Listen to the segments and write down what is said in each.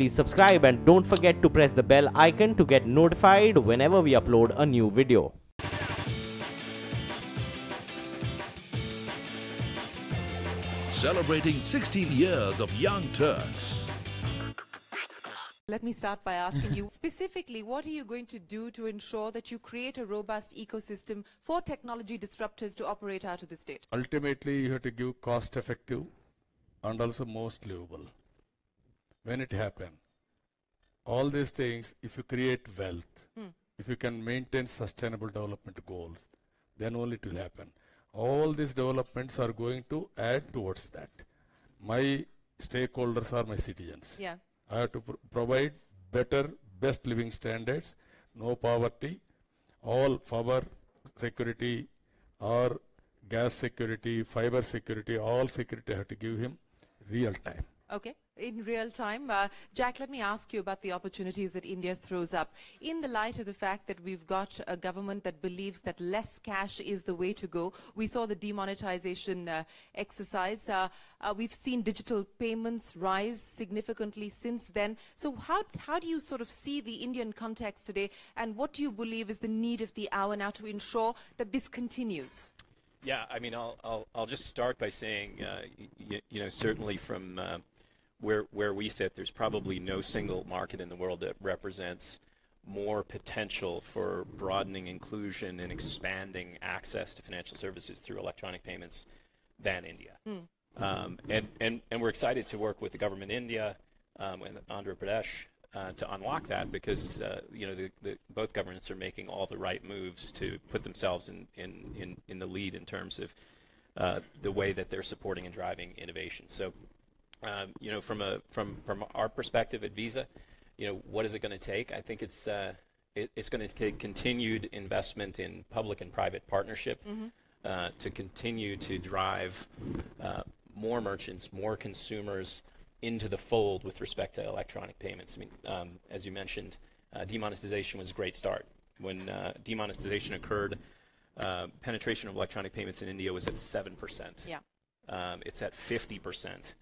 please subscribe and don't forget to press the bell icon to get notified whenever we upload a new video. Celebrating 16 years of Young Turks. Let me start by asking you, specifically, what are you going to do to ensure that you create a robust ecosystem for technology disruptors to operate out of the state? Ultimately, you have to give cost-effective and also most livable. When it happens, all these things, if you create wealth, if you can maintain sustainable development goals, then only it will happen. All these developments are going to add towards that. My stakeholders are my citizens. Yeah. I have to provide better, best living standards, no poverty, all power security or gas security, fiber security, all security I have to give him real time. Okay, in real time. Jack, let me ask you about the opportunities that India throws up. In the light of the fact that we've got a government that believes that less cash is the way to go, we saw the demonetization exercise. We've seen digital payments rise significantly since then. So how do you sort of see the Indian context today, and what do you believe is the need of the hour now to ensure that this continues? Yeah, I mean, I'll just start by saying, you know, certainly from where we sit, there's probably no single market in the world that represents more potential for broadening inclusion and expanding access to financial services through electronic payments than India. And we're excited to work with the government in India and Andhra Pradesh to unlock that, because you know, both governments are making all the right moves to put themselves in the lead in terms of the way that they're supporting and driving innovation. So you know, from our perspective at Visa, you know, what is it going to take? I think it's going to take continued investment in public and private partnership to continue to drive more merchants, more consumers into the fold with respect to electronic payments. I mean, as you mentioned, demonetization was a great start. When demonetization occurred, penetration of electronic payments in India was at 7%. Yeah. It's at 50%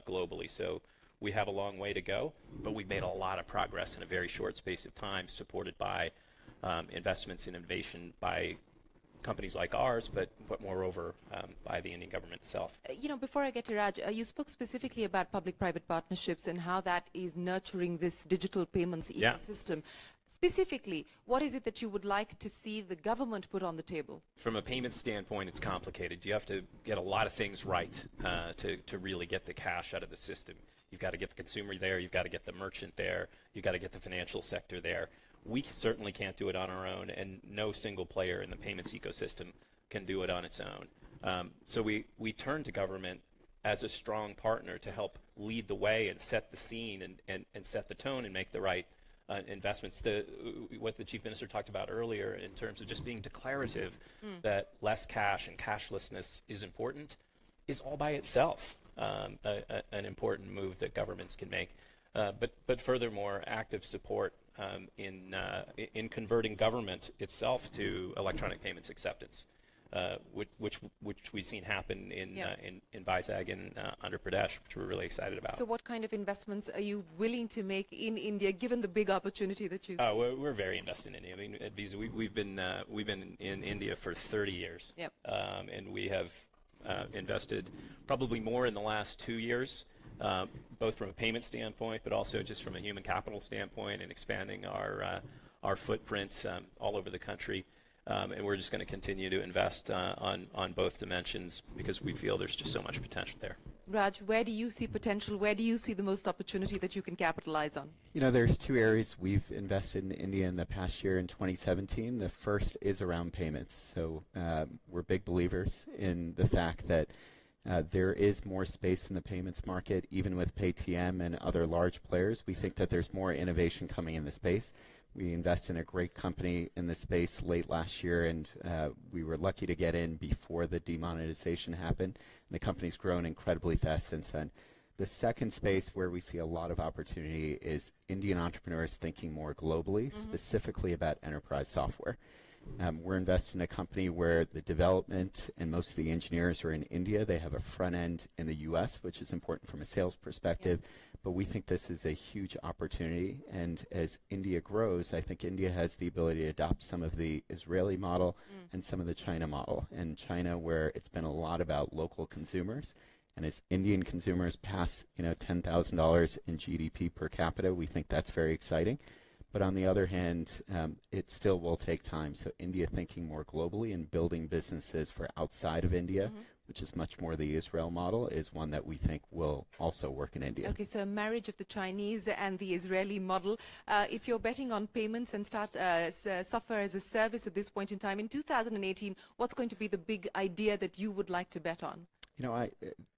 globally. So we have a long way to go, but we've made a lot of progress in a very short space of time, supported by investments in innovation by companies like ours, but moreover by the Indian government itself. You know, before I get to Raj, you spoke specifically about public-private partnerships and how that is nurturing this digital payments ecosystem. Specifically, what is it that you would like to see the government put on the table? From a payment standpoint, it's complicated. You have to get a lot of things right to really get the cash out of the system. You've got to get the consumer there, you've got to get the merchant there, you've got to get the financial sector there. We certainly can't do it on our own, and no single player in the payments ecosystem can do it on its own. So we turn to government as a strong partner to help lead the way and set the scene and set the tone and make the right investments. What the Chief Minister talked about earlier in terms of just being declarative that less cash and cashlessness is important is all by itself an important move that governments can make. But furthermore, active support in converting government itself to electronic payments acceptance, which we've seen happen in Vizag and Andhra Pradesh, which we're really excited about. So what kind of investments are you willing to make in India, given the big opportunity that you see? Oh, we're very invested in India. I mean, at Visa, we've been in India for 30 years. Yep. And we have invested probably more in the last 2 years, both from a payment standpoint, but also just from a human capital standpoint, and expanding our footprint all over the country. And we're just going to continue to invest on both dimensions, because we feel there's just so much potential there. Raj, where do you see potential? Where do you see the most opportunity that you can capitalize on? You know, there's two areas we've invested in India in the past year in 2017. The first is around payments. So we're big believers in the fact that there is more space in the payments market, even with Paytm and other large players. We think that there's more innovation coming in the space. We invested in a great company in the space late last year, and we were lucky to get in before the demonetization happened. And the company's grown incredibly fast since then. The second space where we see a lot of opportunity is Indian entrepreneurs thinking more globally, specifically about enterprise software. We're invested in a company where the development and most of the engineers are in India. They have a front end in the US, which is important from a sales perspective, but we think this is a huge opportunity. And as India grows, I think India has the ability to adopt some of the Israeli model and some of the China model. And China, where it's been a lot about local consumers, and as Indian consumers pass, $10,000 in GDP per capita, we think that's very exciting. But on the other hand, it still will take time. So India thinking more globally and building businesses for outside of India, which is much more the Israel model, is one that we think will also work in India. Okay, so a marriage of the Chinese and the Israeli model. If you're betting on payments and start software as a service at this point in time, in 2018, what's going to be the big idea that you would like to bet on?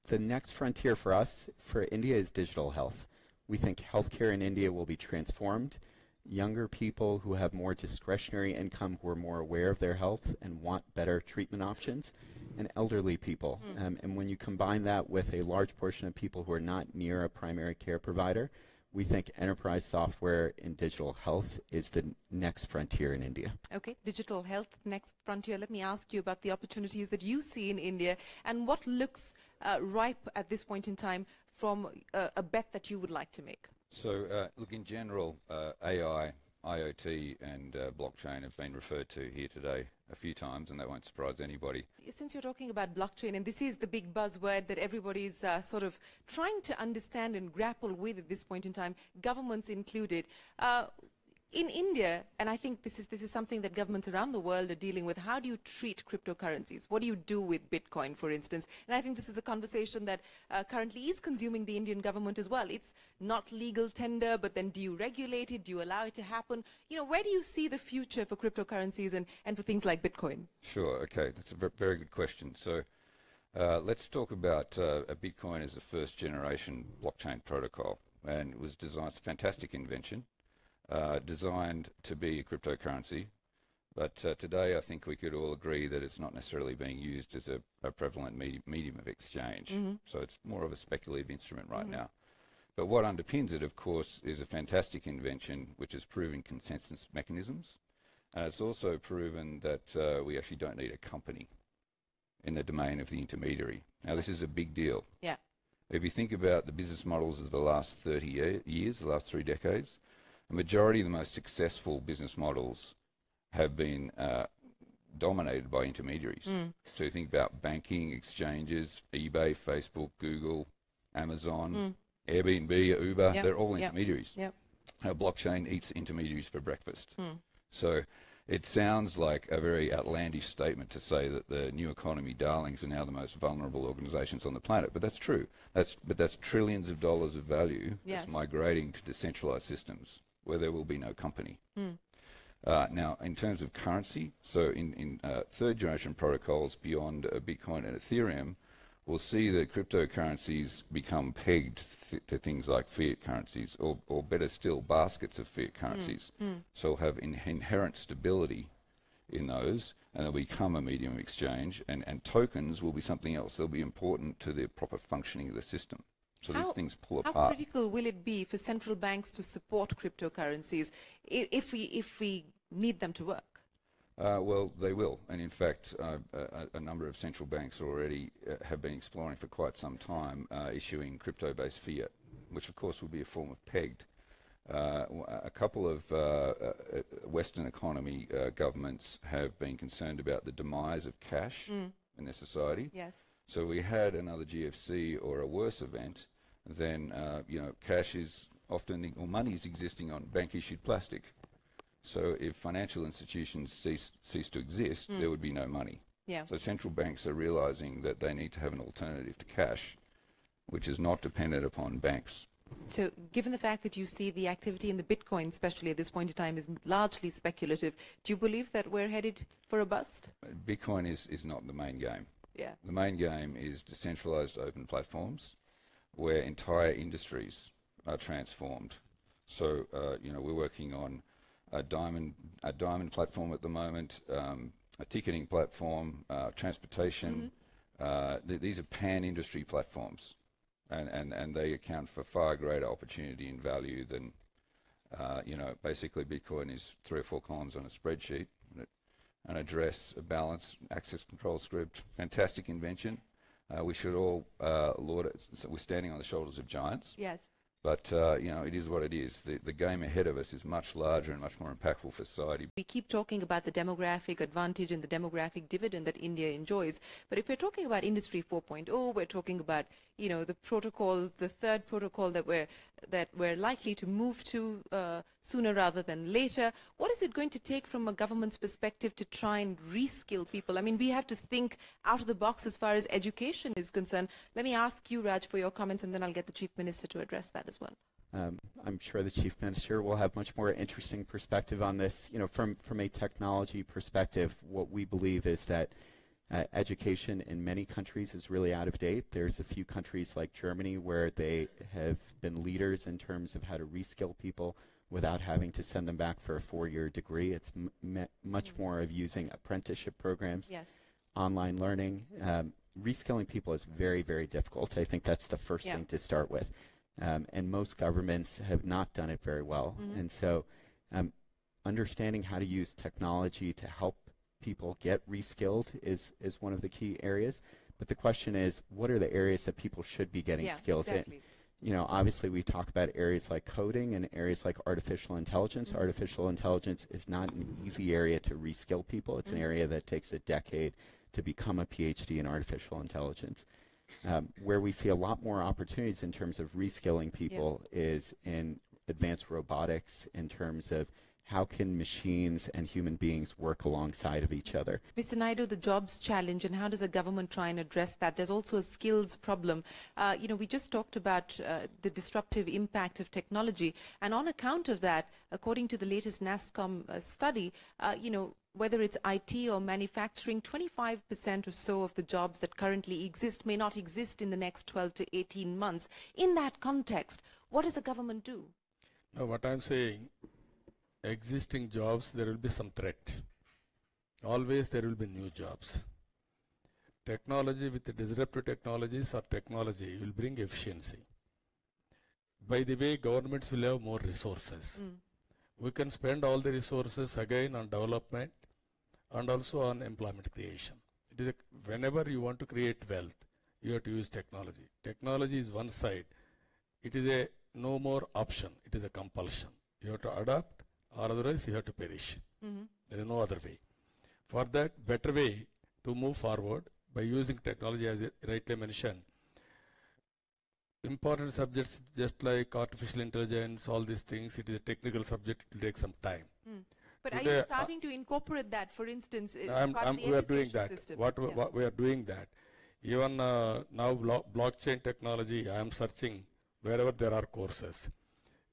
The next frontier for us, for India, is digital health. We think healthcare in India will be transformed. Younger people who have more discretionary income, who are more aware of their health and want better treatment options, and elderly people. And when you combine that with a large portion of people who are not near a primary care provider, we think enterprise software in digital health is the next frontier in India. Okay, digital health, next frontier. Let me ask you about the opportunities that you see in India and what looks ripe at this point in time from a bet that you would like to make. So, look, in general, AI, IoT and blockchain have been referred to here today a few times, and that won't surprise anybody. Since you're talking about blockchain, and this is the big buzzword that everybody's sort of trying to understand and grapple with at this point in time, governments included, in India, and I think this is something that governments around the world are dealing with, how do you treat cryptocurrencies? What do you do with Bitcoin, for instance? And I think this is a conversation that currently is consuming the Indian government as well. It's not legal tender, but then do you regulate it? Do you allow it to happen? Where do you see the future for cryptocurrencies and for things like Bitcoin? Sure, okay, that's a very good question. So let's talk about a Bitcoin as a first generation blockchain protocol, and it was designed, it's a fantastic invention. Designed to be a cryptocurrency, but today I think we could all agree that it's not necessarily being used as a prevalent medium of exchange. So it's more of a speculative instrument right now. But what underpins it, of course, is a fantastic invention which has proven consensus mechanisms, and it's also proven that we actually don't need a company in the domain of the intermediary. Now, this is a big deal. Yeah. If you think about the business models of the last 30 years, the last 3 decades, a majority of the most successful business models have been dominated by intermediaries. So you think about banking, exchanges, eBay, Facebook, Google, Amazon, Airbnb, Uber, they're all intermediaries. Now, blockchain eats intermediaries for breakfast. So it sounds like a very outlandish statement to say that the new economy darlings are now the most vulnerable organizations on the planet, but that's true. But that's trillions of dollars of value that's migrating to decentralized systems where there will be no company. Now, in terms of currency, so in third generation protocols beyond Bitcoin and Ethereum, we'll see that cryptocurrencies become pegged to things like fiat currencies, or better still, baskets of fiat currencies. So we'll have inherent stability in those, and they'll become a medium of exchange, and tokens will be something else. They'll be important to the proper functioning of the system. So these things pull apart. How critical will it be for central banks to support cryptocurrencies if we need them to work? Well, they will. And in fact, a number of central banks already have been exploring for quite some time issuing crypto-based fiat, which of course will be a form of pegged. A couple of Western economy governments have been concerned about the demise of cash in their society. Yes. So we had another GFC or a worse event, then cash is often, or money is existing on bank-issued plastic. So if financial institutions cease to exist, there would be no money. So central banks are realizing that they need to have an alternative to cash, which is not dependent upon banks. So given the fact that you see the activity in the Bitcoin, especially at this point in time, is largely speculative, do you believe that we're headed for a bust? Bitcoin is not the main game. Yeah. The main game is decentralized open platforms where entire industries are transformed. So, we're working on a diamond platform at the moment, a ticketing platform, transportation. These are pan-industry platforms, and they account for far greater opportunity and value than, basically Bitcoin is 3 or 4 columns on a spreadsheet. An address, a balance, access control script, fantastic invention. We should all laud it. So we're standing on the shoulders of giants. Yes. But, you know, it is what it is. The game ahead of us is much larger and much more impactful for society. We keep talking about the demographic advantage and the demographic dividend that India enjoys. But if we're talking about Industry 4.0, we're talking about, you know, the protocol, the third protocol that we're likely to move to sooner rather than later. What is it going to take from a government's perspective to try and reskill people? I mean, we have to think out of the box as far as education is concerned. Let me ask you, Raj, for your comments, and then I'll get the Chief Minister to address that as well. I'm sure the Chief Minister will have much more interesting perspective on this. You know, from a technology perspective, what we believe is that education in many countries is really out of date. There's a few countries like Germany where they have been leaders in terms of how to reskill people without having to send them back for a 4-year degree. It's much more of using apprenticeship programs, Yes. online learning. Reskilling people is very, very difficult. I think that's the first thing to start with. And most governments have not done it very well. And so understanding how to use technology to help people get reskilled is one of the key areas. But the question is, what are the areas that people should be getting skills in? You know, obviously we talk about areas like coding and areas like artificial intelligence. Artificial intelligence is not an easy area to reskill people. It's an area that takes a decade to become a PhD in artificial intelligence. Where we see a lot more opportunities in terms of reskilling people is in advanced robotics, in terms of how can machines and human beings work alongside of each other. Mr. Naidu, the jobs challenge, and how does a government try and address that? There's also a skills problem. You know, we just talked about the disruptive impact of technology, and on account of that, according to the latest NASSCOM study, you know, whether it's IT or manufacturing, 25% or so of the jobs that currently exist may not exist in the next 12 to 18 months. In that context, what does the government do? Now, what I'm saying, existing jobs, there will be some threat. Always there will be new jobs. Technology with the disruptive technologies or technology will bring efficiency. By the way, governments will have more resources. We can spend all the resources again on development and also on employment creation. It is whenever you want to create wealth, you have to use technology. Technology is one side. It is a no more option. It is a compulsion. You have to adapt, or otherwise you have to perish. There is no other way. For that, better way to move forward by using technology, as I rightly mentioned. Important subjects just like artificial intelligence, all these things, it is a technical subject, it will take some time. But Today, are you starting to incorporate that, for instance, we are doing that. system? What we are doing that. Even now, blockchain technology, I am searching wherever there are courses.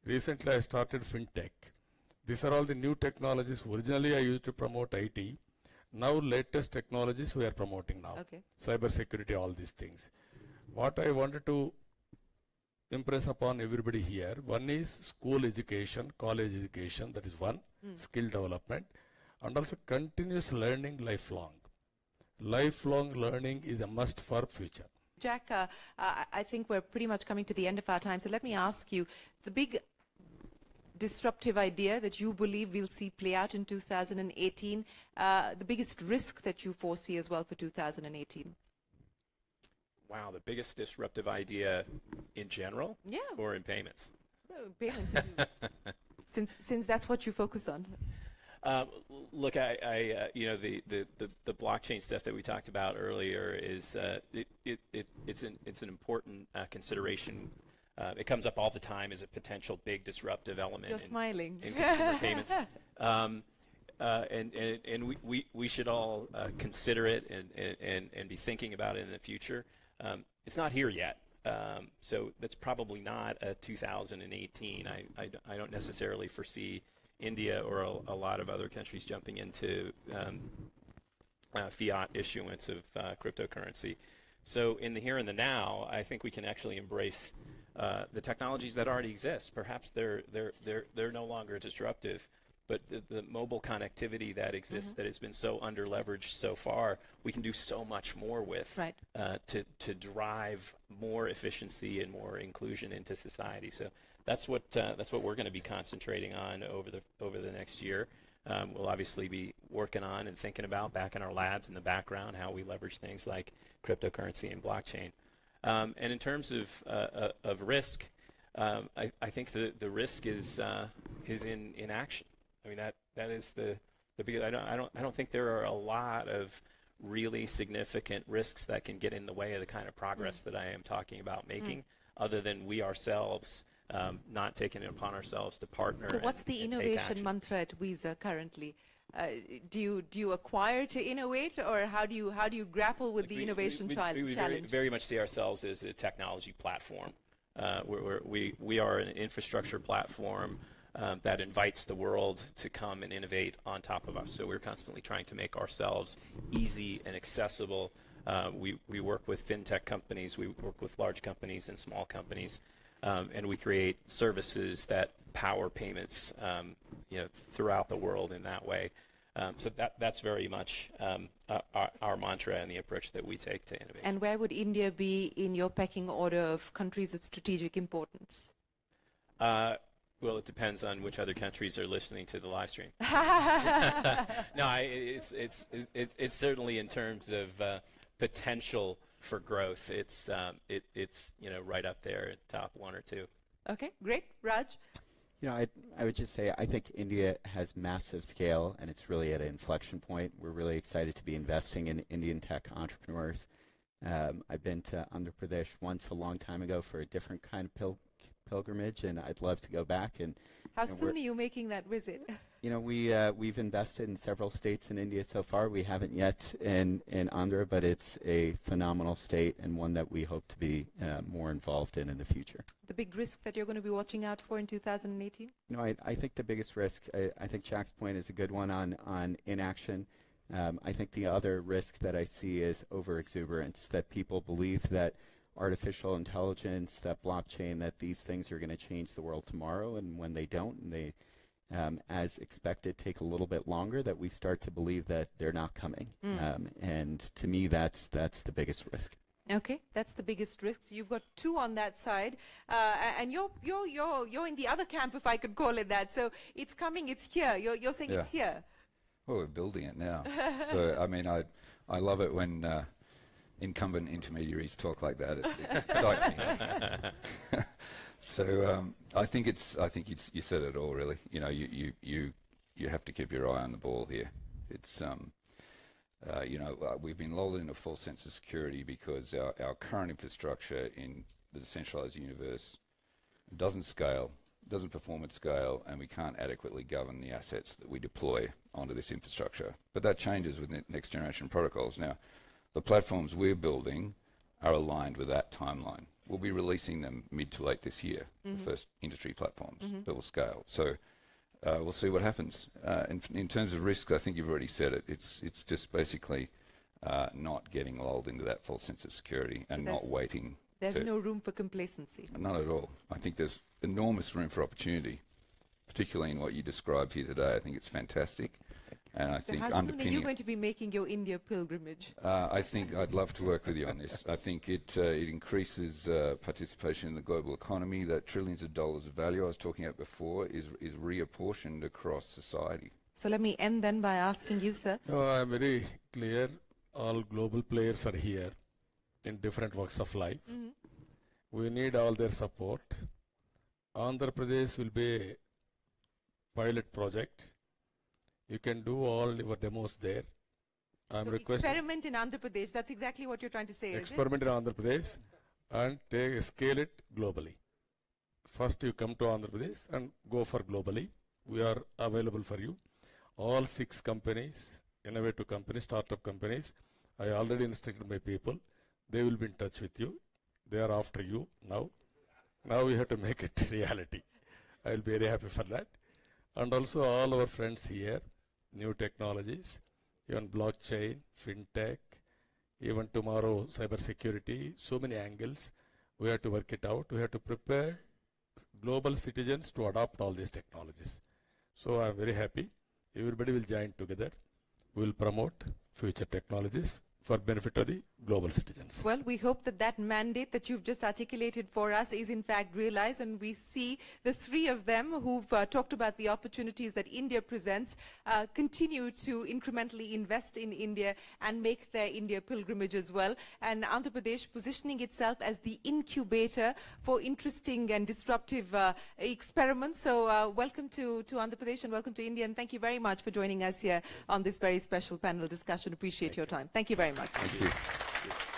Recently, I started fintech. These are all the new technologies. Originally, I used to promote IT. Now, latest technologies we are promoting now. Cyber security, all these things. What I wanted to impress upon everybody here, one is school education, college education, that is one, skill development, and also continuous learning lifelong. Lifelong learning is a must for future. Jack, I think we're pretty much coming to the end of our time, so let me ask you, the big disruptive idea that you believe we'll see play out in 2018, the biggest risk that you foresee as well for 2018? Wow, the biggest disruptive idea in general? Or in payments? Payments, since that's what you focus on. Look, you know, the blockchain stuff that we talked about earlier is it's an important consideration. It comes up all the time as a potential big disruptive element. You're smiling. In consumer payments. And we should all consider it and be thinking about it in the future. It's not here yet, so that's probably not a 2018. I don't necessarily foresee India or a lot of other countries jumping into fiat issuance of cryptocurrency. So in the here and the now, I think we can actually embrace the technologies that already exist. Perhaps they're no longer disruptive, but the mobile connectivity that exists that has been so under-leveraged so far, we can do so much more with to drive more efficiency and more inclusion into society. So that's what we're going to be concentrating on over the next year. We'll obviously be working on and thinking about back in our labs in the background how we leverage things like cryptocurrency and blockchain. And in terms of risk, I think the risk is in action. I mean, that is the big. I don't think there are a lot of really significant risks that can get in the way of the kind of progress that I am talking about making, other than we ourselves not taking it upon ourselves to partner. So what's the innovation mantra at Visa currently? Do you acquire to innovate, or how do you grapple with the innovation challenge? We very much see ourselves as a technology platform. We are an infrastructure platform that invites the world to come and innovate on top of us. So we're constantly trying to make ourselves easy and accessible. We work with fintech companies, we work with large companies and small companies, and we create services that power payments throughout the world in that way. So that's very much our mantra and the approach that we take to innovation. And where would India be in your pecking order of countries of strategic importance? Well, it depends on which other countries are listening to the live stream. No, it's certainly in terms of potential for growth. It's right up there, top 1 or 2. Okay, great, Raj. I would just say I think India has massive scale, and it's really at an inflection point. We're really excited to be investing in Indian tech entrepreneurs. I've been to Andhra Pradesh once a long time ago for a different kind of pilgrimage, and I'd love to go back. And how soon are you making that visit? We've invested in several states in India so far. We haven't yet in Andhra, but it's a phenomenal state and one that we hope to be more involved in the future. The big risk that you're going to be watching out for in 2018? I think the biggest risk, I think Jack's point is a good one on inaction. I think the other risk that I see is overexuberance, that people believe that artificial intelligence, that blockchain, that these things are going to change the world tomorrow, and when they don't, and they, as expected, take a little bit longer, that we start to believe that they're not coming. And to me, that's the biggest risk. Okay, that's the biggest risk. You've got 2 on that side, and you're in the other camp, if I could call it that. So it's coming, it's here. You're saying it's here. Well, we're building it now. So I mean, I love it when incumbent intermediaries talk like that. It excites me. So I think you said it all, really. You have to keep your eye on the ball here. It's we've been lulled into a false sense of security because our current infrastructure in the decentralized universe doesn't scale, doesn't perform at scale, and we can't adequately govern the assets that we deploy onto this infrastructure. But that changes with next generation protocols. Now, the platforms we're building are aligned with that timeline. We'll be releasing them mid to late this year, the first industry platforms that will scale. So we'll see what happens. In terms of risk, I think you've already said it. It's just basically not getting lulled into that false sense of security and not waiting. There's no room for complacency. Not at all. I think there's enormous room for opportunity, particularly in what you described here today. I think it's fantastic. And I think how soon are you going to be making your India pilgrimage? I think I'd love to work with you on this. I think it increases participation in the global economy. That trillions of dollars of value I was talking about before is reapportioned across society. So let me end then by asking you, sir. I'm very clear. All global players are here in different walks of life. We need all their support. Andhra Pradesh will be a pilot project. You can do all your demos there. I'm requesting experiment in Andhra Pradesh. That's exactly what you're trying to say. Experiment in Andhra Pradesh and scale it globally. First, you come to Andhra Pradesh and go for globally. We are available for you. All 6 companies, innovative companies, startup companies. I already instructed my people. They will be in touch with you. They are after you now. Now we have to make it reality. I will be very happy for that. And also all our friends here, new technologies, even blockchain, fintech, even tomorrow cybersecurity, so many angles. We have to work it out. We have to prepare global citizens to adopt all these technologies. So I'm very happy. Everybody will join together. We will promote future technologies for benefit of the global citizens. Well, we hope that that mandate that you've just articulated for us is in fact realized, and we see the three of them who've talked about the opportunities that India presents continue to incrementally invest in India and make their India pilgrimage as well. And Andhra Pradesh positioning itself as the incubator for interesting and disruptive experiments. So welcome to Andhra Pradesh and welcome to India, and thank you very much for joining us here on this very special panel discussion. Appreciate your time. Thank you very much. Thank you.